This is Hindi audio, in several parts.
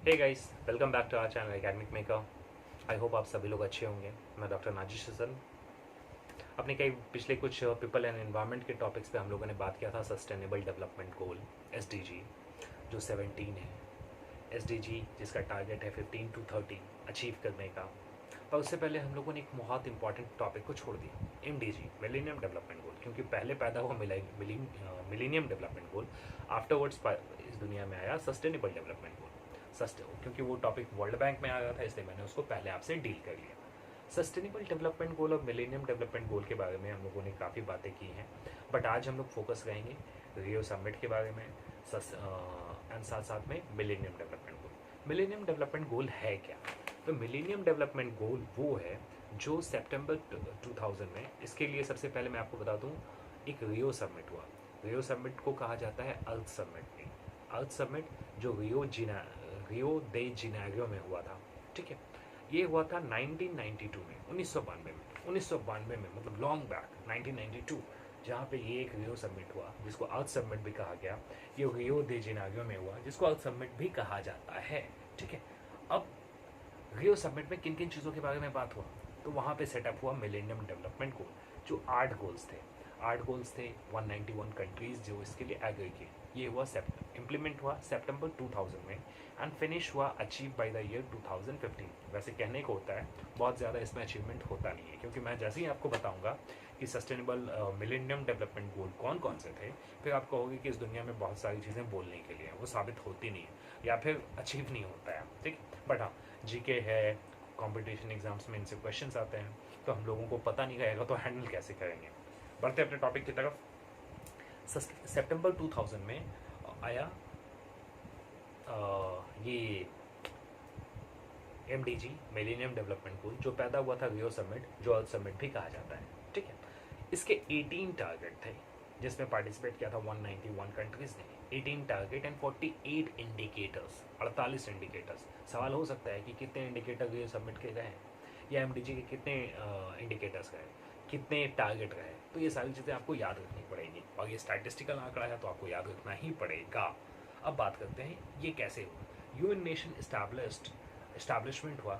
Hey guys, welcome back to our channel academic maker. I hope आप सभी लोग अच्छे होंगे। मैं डॉक्टर नाजिश हसन। अपने कई पिछले कुछ पीपल एंड एनवायरनमेंट के टॉपिक्स पे हम लोगों ने बात किया था सस्टेनेबल डेवलपमेंट गोल एसडीजी जो 17 है। एसडीजी जिसका टारगेट है 15 टू 30 अचीव करने का। पर उससे पहले हम लोगों ने एक बहुत इंपॉर्टेंट टॉपिक को छोड़ दिया, एमडीजी मिलेनियम डेवलपमेंट गोल, क्योंकि पहले पैदा हुआ मिलेनियम डेवलपमेंट गोल, आफ्टरवर्ड्स इस दुनिया में आया सस्टेनेबल डेवलपमेंट गोल। क्योंकि वो टॉपिक वर्ल्ड बैंक में आया था, इसलिए मैंने उसको पहले आपसे डील कर लिया। सस्टेनेबल डेवलपमेंट गोल और मिलेनियम डेवलपमेंट गोल के बारे में हम लोगों ने काफ़ी बातें की हैं, बट आज हम लोग फोकस करेंगे रियो समिट के बारे में एंड साथ साथ में millennium development goal. Millennium development goal है क्या? तो मिलेनियम डेवलपमेंट गोल वो है जो सितंबर 2000 में, इसके लिए सबसे पहले मैं आपको बता दूं, एक रियो समिट हुआ। रियो समिट को कहा जाता है अर्थ समिट भी। अर्थ समिट जो रियो दे जिनेरो में हुआ था, ठीक है। ये हुआ था 1992 में, 1992 में, मतलब लॉन्ग बैक 1992, जहाँ पे ये एक रियो समिट हुआ जिसको अर्थ समिट भी कहा गया। ये रियो दे जिनेरो में हुआ जिसको अर्थ समिट भी कहा जाता है, ठीक है। अब रियो समिट में किन किन चीज़ों के बारे में बात हुआ? तो वहाँ पे सेटअप हुआ मिलेनियम डेवलपमेंट गोल, जो 8 गोल्स थे। 8 गोल्स थे, 191 कंट्रीज जो इसके लिए एग्री किए। ये हुआ इम्प्लीमेंट हुआ सितंबर 2000 में एंड फिनिश हुआ अचीव बाय द ईयर 2015। वैसे कहने को होता है, बहुत ज़्यादा इसमें अचीवमेंट होता नहीं है, क्योंकि मैं जैसे ही आपको बताऊंगा कि सस्टेनेबल मिलेनियम डेवलपमेंट गोल कौन कौन से थे, फिर आप कहोगे कि इस दुनिया में बहुत सारी चीज़ें बोलने के लिए वो साबित होती नहीं है या फिर अचीव नहीं होता है, ठीक। बट हाँ, जीके है, कंपटीशन एग्जाम्स में इनसे क्वेश्चंस आते हैं, तो हम लोगों को पता नहीं रहेगा तो हैंडल कैसे करेंगे। बढ़ते अपने टॉपिक की तरफ। सितंबर 2000 में आया ये एमडीजी मिलेनियम डेवलपमेंट गोल, जो पैदा हुआ था रियो समिट, जो अर्थ समिट भी कहा जाता है, ठीक है। इसके 18 टारगेट थे जिसमें पार्टिसिपेट किया था 191 कंट्रीज ने। 18 टारगेट एंड 48 इंडिकेटर्स, 48 इंडिकेटर्स। सवाल हो सकता है कि कितने इंडिकेटर रियो समिट के गए हैं, या एमडीजी के कितने इंडिकेटर्स गए, कितने टारगेट रहे। तो ये सारी चीज़ें आपको याद रखनी पड़ेगी, और ये स्टैटिस्टिकल आंकड़ा है तो आपको याद रखना ही पड़ेगा। अब बात करते हैं ये कैसे हुआ। यूएन नेशन इस्टेब्लिशमेंट हुआ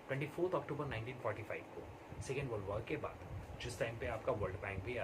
24 अक्टूबर 1945 को, सेकेंड वर्ल्ड वॉर के बाद, जिस टाइम पे आपका वर्ल्ड बैंक भी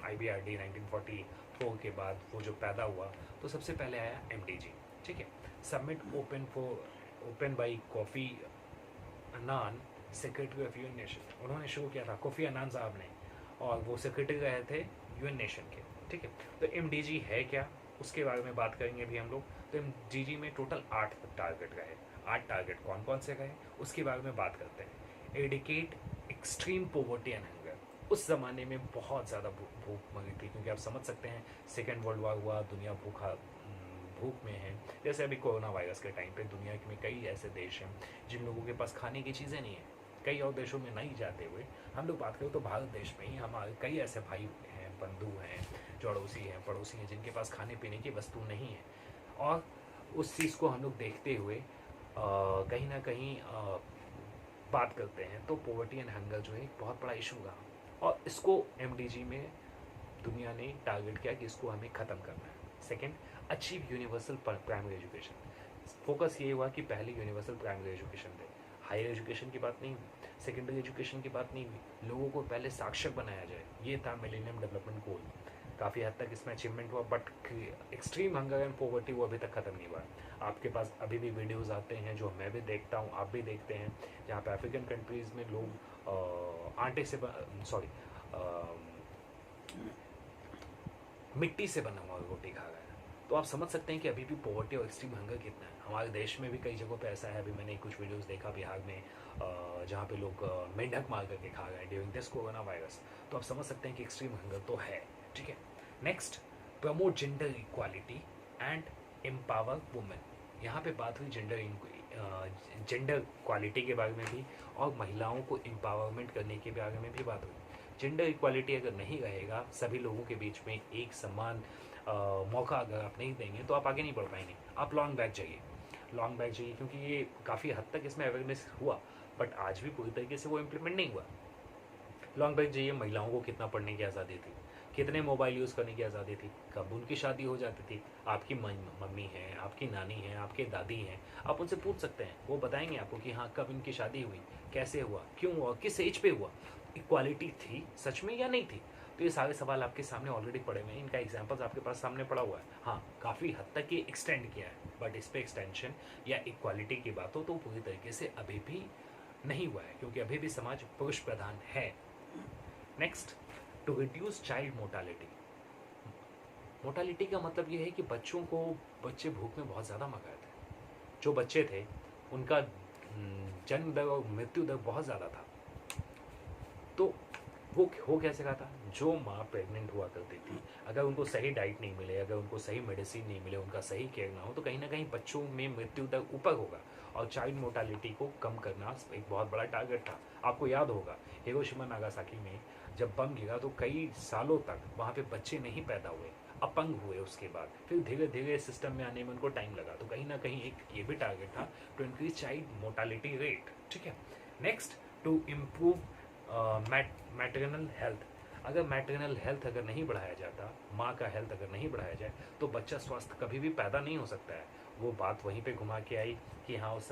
IBRD 1944 के बाद वो जो पैदा हुआ, तो सबसे पहले आया एमडीजी, ठीक है। Summit open by Kofi Annan, secretary of UN nation. उन्होंने शुरू किया था, कोफी अन्नान साहब ने, और वो सेक्रेटरी रहे थे यूएन नेशन के, ठीक है। तो एमडीजी है क्या, उसके बारे में बात करेंगे भी हम लोग। तो एमडीजी में टोटल 8 टारगेट रहे। 8 टारगेट कौन कौन से रहे उसके बारे में बात करते हैं। Adequate extreme poverty and hunger. उस ज़माने में बहुत ज़्यादा भूख मरी थी, क्योंकि आप समझ सकते हैं सेकेंड वर्ल्ड वॉर हुआ, दुनिया भूख में है। जैसे अभी कोरोना वायरस के टाइम पे दुनिया में कई ऐसे देश हैं जिन लोगों के पास खाने की चीज़ें नहीं है। कई और देशों में नहीं जाते हुए हम लोग बात करें तो भारत देश में ही हमारे कई ऐसे भाई हैं, बंधु हैं, जो अड़ोसी हैं, पड़ोसी हैं, जिनके पास खाने पीने की वस्तु नहीं है। और उस चीज़ को हम लोग देखते हुए कहीं ना कहीं बात करते हैं, तो पॉवर्टी एंड हंगर जो है एक बहुत बड़ा इशू रहा, और इसको एमडीजी में दुनिया ने टारगेट किया कि इसको हमें ख़त्म करना है। Second, achieve universal primary education. Focus ये हुआ कि पहले यूनिवर्सल प्राइमरी एजुकेशन दे, हायर एजुकेशन की बात नहीं हुई, सेकेंडरी एजुकेशन की बात नहीं हुई, लोगों को पहले साक्षर बनाया जाए। ये था मिलेनियम डेवलपमेंट गोल। काफ़ी हद तक इसमें अचीवमेंट हुआ, but extreme hunger and poverty वो अभी तक ख़त्म नहीं हुआ। आपके पास अभी भी वीडियोज़ आते हैं जो मैं भी देखता हूँ, आप भी देखते हैं, जहाँ पे अफ्रीकन कंट्रीज़ में लोग आटे से सॉरी मिट्टी से बना हुआ रोटी खा रहे हैं। तो आप समझ सकते हैं कि अभी भी पॉवर्टी और एक्सट्रीम हंगर कितना है। हमारे देश में भी कई जगहों पे ऐसा है। अभी मैंने कुछ वीडियोस देखा बिहार में, जहाँ पे लोग मेंढक मार करके खा रहे हैं ड्यूरिंग दिस कोरोना वायरस। तो आप समझ सकते हैं कि एक्सट्रीम हंगर तो है, ठीक है। Next, promote gender equality and empower women. यहाँ पे बात हुई जेंडर क्वालिटी के बारे में भी, और महिलाओं को एम्पावरमेंट करने के बारे में भी बात हुई। जेंडर इक्वालिटी अगर नहीं रहेगा, सभी लोगों के बीच में एक समान मौका अगर आप नहीं देंगे, तो आप आगे नहीं बढ़ पाएंगे। आप लॉन्ग बैक जाइए, क्योंकि ये काफ़ी हद तक इसमें अवेयरनेस हुआ, बट आज भी पूरी तरीके से वो इम्प्लीमेंट नहीं हुआ। लॉन्ग बैक जाइए, महिलाओं को कितना पढ़ने की आज़ादी थी, कितने मोबाइल यूज़ करने की आज़ादी थी, कब उनकी शादी हो जाती थी। आपकी मम्मी हैं, आपकी नानी हैं, आपके दादी हैं, आप उनसे पूछ सकते हैं, वो बताएंगे आपको कि हाँ कब इनकी शादी हुई, कैसे हुआ, क्यों हुआ, किस एज पे हुआ, इक्वालिटी थी सच में या नहीं थी। तो ये सारे सवाल आपके सामने ऑलरेडी पड़े हुए हैं, इनका एग्जाम्पल्स आपके पास सामने पड़ा हुआ है। हाँ काफ़ी हद तक ये एक्सटेंड किया है, बट इस पर एक्सटेंशन या इक्वालिटी की बात हो तो पूरी तरीके से अभी भी नहीं हुआ है, क्योंकि अभी भी समाज पुरुष प्रधान है। Next, to reduce child mortality. Mortality का मतलब ये है कि बच्चे भूख में बहुत ज़्यादा मर गए थे। जो बच्चे थे उनका जन्म दर और मृत्यु दर बहुत ज़्यादा था। तो वो हो कैसे रहा था, जो माँ प्रेग्नेंट हुआ करती थी, अगर उनको सही डाइट नहीं मिले, अगर उनको सही मेडिसिन नहीं मिले, उनका सही केयर ना हो, तो कहीं ना कहीं बच्चों में मृत्यु दर ऊपर होगा। और चाइल्ड मोर्टालिटी को कम करना एक बहुत बड़ा टारगेट था। आपको याद होगा हिरोशिमा नागासाकी में जब बम गिरा तो कई सालों तक वहाँ पे बच्चे नहीं पैदा हुए, अपंग हुए। उसके बाद फिर धीरे धीरे सिस्टम में आने में उनको टाइम लगा। तो कहीं ना कहीं एक ये भी टारगेट था to increase child mortality rate. ठीक है। Next, to improve maternal health. अगर मैटरनल हेल्थ अगर नहीं बढ़ाया जाता, माँ का हेल्थ अगर नहीं बढ़ाया जाए, तो बच्चा स्वस्थ कभी भी पैदा नहीं हो सकता है। वो बात वहीं पे घुमा के आई कि हाँ उस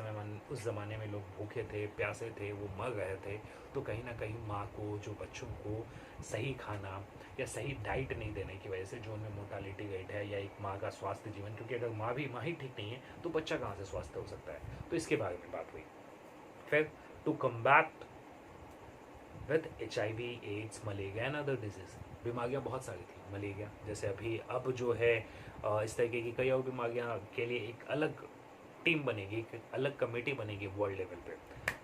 ज़माने में लोग भूखे थे, प्यासे थे, वो मर रहे थे। तो कहीं ना कहीं माँ को, जो बच्चों को सही खाना या सही डाइट नहीं देने की वजह से जो उनमें मोर्टालिटी रेट है, या एक माँ का स्वास्थ्य जीवन, क्योंकि अगर माँ ही ठीक नहीं है तो बच्चा कहाँ से स्वस्थ हो सकता है। तो इसके बारे में बात हुई। फिर, to combat with HIV, AIDS, malaria and other disease. बीमारियाँ बहुत सारी थी। मलेरिया जैसे अब जो है इस तरीके की कई और बीमारियाँ के लिए एक अलग टीम बनेगी, एक अलग कमेटी बनेगी वर्ल्ड लेवल पे।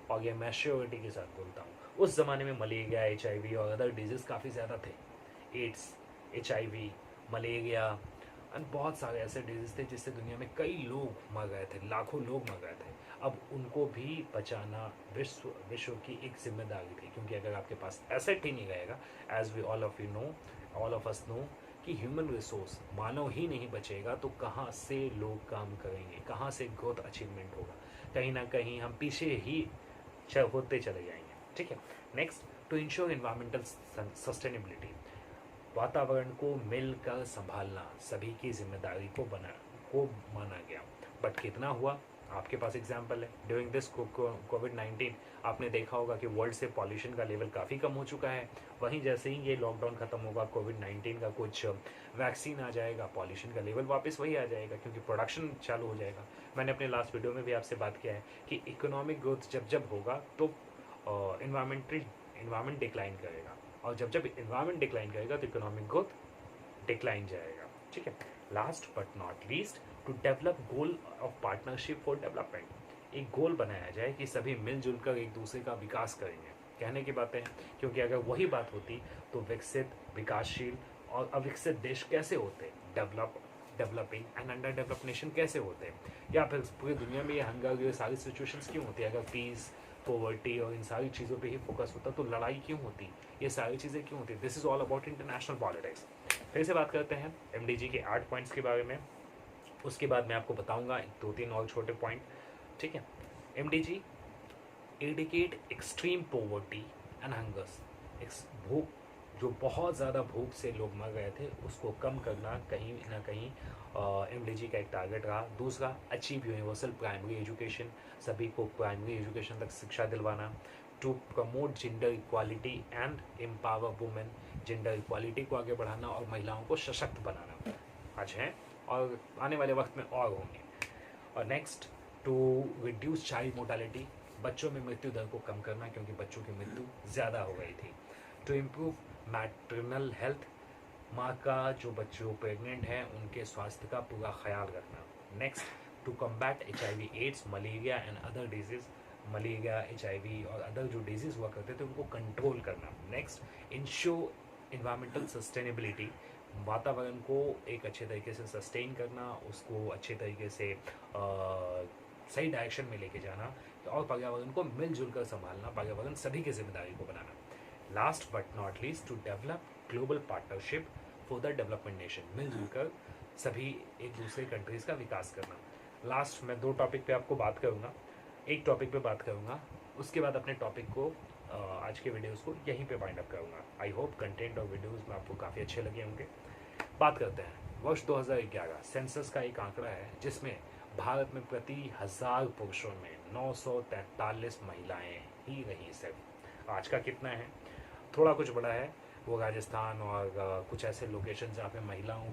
और ये मैं श्योरिटी के साथ बोलता हूँ, उस ज़माने में मलेरिया, HIV और अदर डिजीज़ काफ़ी ज़्यादा थे। एड्स, HIV, मलेरिया एंड बहुत सारे ऐसे डिजीज़ थे जिससे दुनिया में कई लोग मर गए थे, लाखों लोग मर गए थे। अब उनको भी बचाना विश्व की एक जिम्मेदारी थी, क्योंकि अगर आपके पास एसेट ही नहीं रहेगा, as we all of us know कि ह्यूमन रिसोर्स, मानव ही नहीं बचेगा, तो कहाँ से लोग काम करेंगे, कहाँ से ग्रोथ अचीवमेंट होगा। कहीं ना कहीं हम पीछे ही होते चले जाएंगे। ठीक है। Next, to ensure environmental sustainability. वातावरण को मिलकर संभालना सभी की जिम्मेदारी को माना गया। बट कितना हुआ, आपके पास एग्जाम्पल है। ड्यूरिंग दिस कोविड-19 आपने देखा होगा कि वर्ल्ड से पॉल्यूशन का लेवल काफ़ी कम हो चुका है। वहीं जैसे ही ये लॉकडाउन खत्म होगा, कोविड-19 का कुछ वैक्सीन आ जाएगा, पॉल्यूशन का लेवल वापस वही आ जाएगा, क्योंकि प्रोडक्शन चालू हो जाएगा। मैंने अपने लास्ट वीडियो में भी आपसे बात किया है कि इकोनॉमिक ग्रोथ जब होगा तो इन्वायरमेंट डिक्लाइन करेगा, और जब इन्वायरमेंट डिक्लाइन करेगा तो इकोनॉमिक ग्रोथ डिक्लाइन जाएगा। ठीक है। Last but not least, to develop goal of partnership for development. एक गोल बनाया जाए कि सभी मिलजुल कर एक दूसरे का विकास करेंगे। कहने की बातें हैं, क्योंकि अगर वही बात होती तो विकसित, विकासशील और अविकसित देश कैसे होते, developing and under develop nation कैसे होते, या फिर पूरी दुनिया में ये हंगर, ये सारी सिचुएशंस क्यों होती है। अगर पीस, पॉवर्टी और इन सारी चीज़ों पे ही फोकस होता तो लड़ाई क्यों होती, ये सारी चीज़ें क्यों होती। This is all about international politics. फिर से बात करते हैं MDG के 8 पॉइंट्स के बारे में। उसके बाद मैं आपको बताऊंगा 2-3 और छोटे पॉइंट। ठीक है। MDG eradicate extreme poverty and hungers. भूख, जो बहुत ज़्यादा भूख से लोग मर गए थे, उसको कम करना कहीं ना कहीं MDG का एक टारगेट रहा। दूसरा, अचीव यूनिवर्सल प्राइमरी एजुकेशन, सभी को प्राइमरी एजुकेशन तक शिक्षा दिलवाना। To promote gender equality and empower women, gender equality को आगे बढ़ाना और महिलाओं को सशक्त बनाना। आज हैं और आने वाले वक्त में और होंगे। और next, to reduce child mortality, बच्चों में मृत्यु दर को कम करना, क्योंकि बच्चों की मृत्यु ज़्यादा हो गई थी। टू इम्प्रूव मैटरनल हेल्थ, माँ का जो बच्चों प्रेग्नेंट हैं उनके स्वास्थ्य का पूरा ख्याल रखना। Next, to combat HIV, AIDS, malaria and other disease, malaria, HIV और अदर जो डिजीज़ हुआ करते थे उनको कंट्रोल करना। नेक्स्ट, इंश्योर इन्वायरमेंटल सस्टेनेबिलिटी, वातावरण को एक अच्छे तरीके से सस्टेन करना, उसको अच्छे तरीके से सही डायरेक्शन में लेके जाना, और पर्यावरण को मिलजुल कर संभालना, पर्यावरण सभी की जिम्मेदारी को बनाना। Last but not least, to develop global partnership for the development nation, मिलजुल कर सभी एक दूसरे कंट्रीज़ का विकास करना। लास्ट मैं 2 टॉपिक पे आपको बात करूँगा, एक टॉपिक पे बात करूँगा, उसके बाद अपने टॉपिक को आज के वीडियोस को यहीं पे वाइंड अप करूँगा। आई होप कंटेंट और वीडियोस में आपको काफ़ी अच्छे लगे होंगे। बात करते हैं वर्ष 2011 सेंसस का एक आंकड़ा है जिसमें भारत में प्रति 1000 पुरुषों में 943 महिलाएं ही रही सिर्फ। आज का कितना है? थोड़ा कुछ बड़ा है, वो राजस्थान और कुछ ऐसे लोकेशन जहाँ पे महिलाओं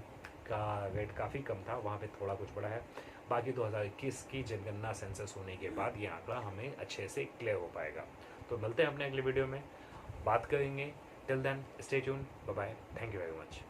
का रेट काफ़ी कम था, वहाँ पे थोड़ा कुछ बड़ा है। बाकी 2021 की जनगणना सेंसस होने के बाद ये आंकड़ा हमें अच्छे से क्लियर हो पाएगा। तो मिलते हैं अपने अगले वीडियो में, बात करेंगे। Till then stay tuned, bye bye, thank you very much.